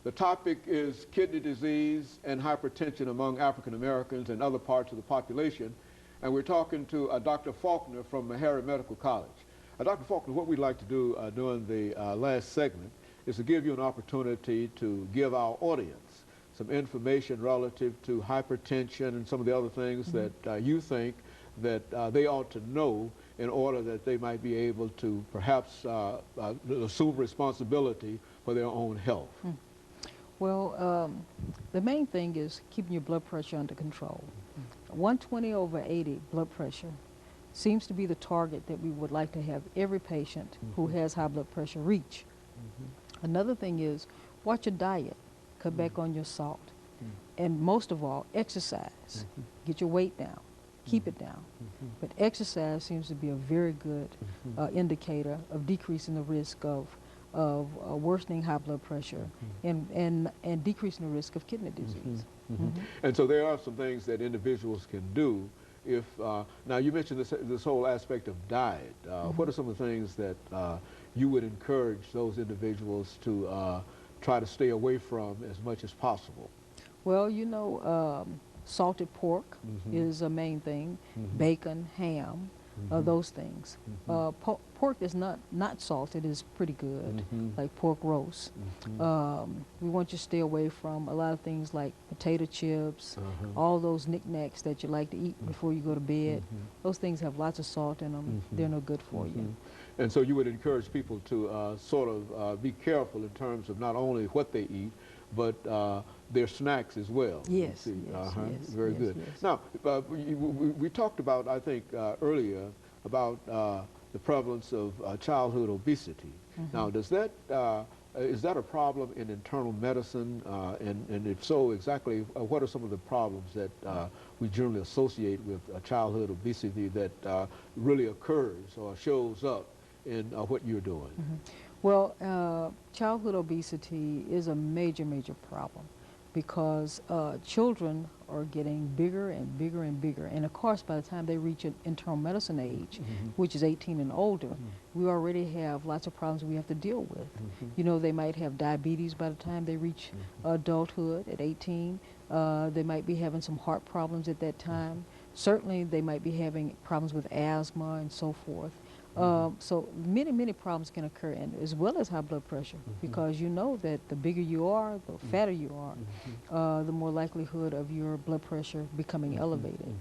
The topic is kidney disease and hypertension among African Americans and other parts of the population. And we're talking to Dr. Faulkner from Meharry Medical College. Dr. Faulkner, what we'd like to do during the last segment is to give you an opportunity to give our audience some information relative to hypertension and some of the other things that you think that they ought to know in order that they might be able to perhaps assume responsibility for their own health. Well, the main thing is keeping your blood pressure under control. 120/80 blood pressure seems to be the target that we would like to have every patient who has high blood pressure reach. Another thing is watch your diet, cut back on your salt, and most of all, exercise. Get your weight down, keep it down. But exercise seems to be a very good indicator of decreasing the risk of worsening high blood pressure and decreasing the risk of kidney disease. And so there are some things that individuals can do if, now you mentioned this whole aspect of diet. What are some of the things that you would encourage those individuals to try to stay away from as much as possible? Well, you know, salted pork is a main thing, bacon, ham, those things. Pork that's not salted is pretty good, like pork roast. We want you to stay away from a lot of things like potato chips, all those knickknacks that you like to eat before you go to bed. Those things have lots of salt in them. They're no good for you. And so you would encourage people to sort of be careful in terms of not only what they eat, but their snacks as well. Yes, Very good. Yes. Now, we talked about, I think, earlier about the prevalence of childhood obesity. Now, does that is that a problem in internal medicine? And if so, exactly what are some of the problems that we generally associate with childhood obesity that really occurs or shows up in what you're doing? Well, childhood obesity is a major problem because children are getting bigger and bigger and bigger. And of course, by the time they reach an internal medicine age, which is 18 and older, we already have lots of problems we have to deal with. You know, they might have diabetes by the time they reach adulthood at 18. They might be having some heart problems at that time. Certainly, they might be having problems with asthma and so forth. So many problems can occur, and as well as high blood pressure, because you know that the bigger you are, the fatter you are, the more likelihood of your blood pressure becoming elevated.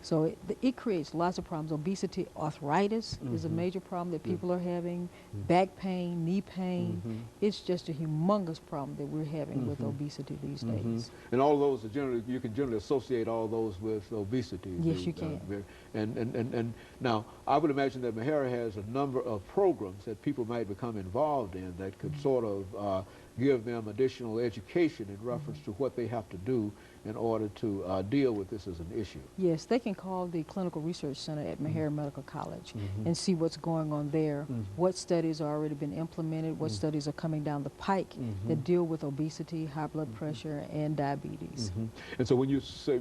So it creates lots of problems. Obesity, arthritis is a major problem that people are having, back pain, knee pain. It's just a humongous problem that we're having with obesity these days. And all of those are generally, you can generally associate all those with obesity. Yes, you can. And now, I would imagine that Meharry has a number of programs that people might become involved in that could sort of give them additional education in reference to what they have to do in order to deal with this as an issue. Yes, they can call the Clinical Research Center at Meharry Medical College and see what's going on there, what studies have already been implemented, what studies are coming down the pike that deal with obesity, high blood pressure, and diabetes. And so when you say,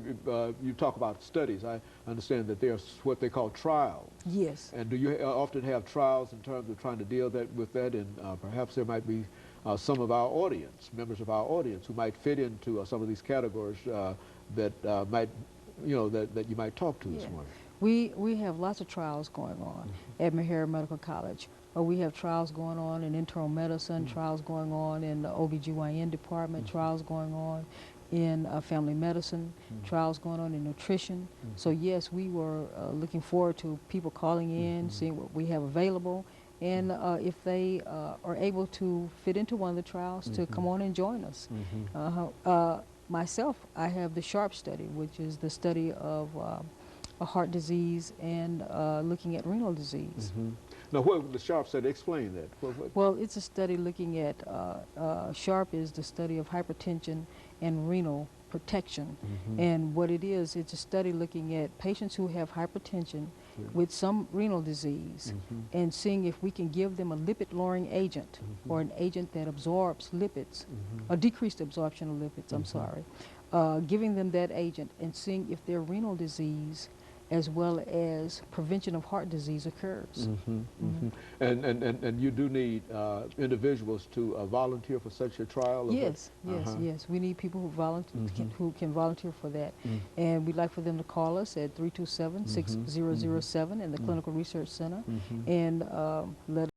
you talk about studies, I understand that there's what they call trials. Yes. And do you often have trials in terms of trying to deal with that, and perhaps there might be some of our audience, members of our audience, who might fit into some of these categories that might, you know, that you might talk to this morning? We have lots of trials going on at Meharry Medical College. We have trials going on in internal medicine, trials going on in the OBGYN department, trials going on in family medicine, trials going on in nutrition. So yes, we were looking forward to people calling in, seeing what we have available, and if they are able to fit into one of the trials, to come on and join us. Myself, I have the SHARP study, which is the study of heart disease and looking at renal disease. Now, what the SHARP study, explain that. Well, it's a study looking at, SHARP is the study of hypertension and renal protection. And what it is, it's a study looking at patients who have hypertension with some renal disease and seeing if we can give them a lipid-lowering agent or an agent that absorbs lipids, a decreased absorption of lipids, I'm sorry, giving them that agent and seeing if their renal disease as well as prevention of heart disease occurs. And you do need individuals to volunteer for such a trial? Or Yes, yes, yes. We need people who who can volunteer for that. And we'd like for them to call us at 327-6007 in the Clinical Research Center and let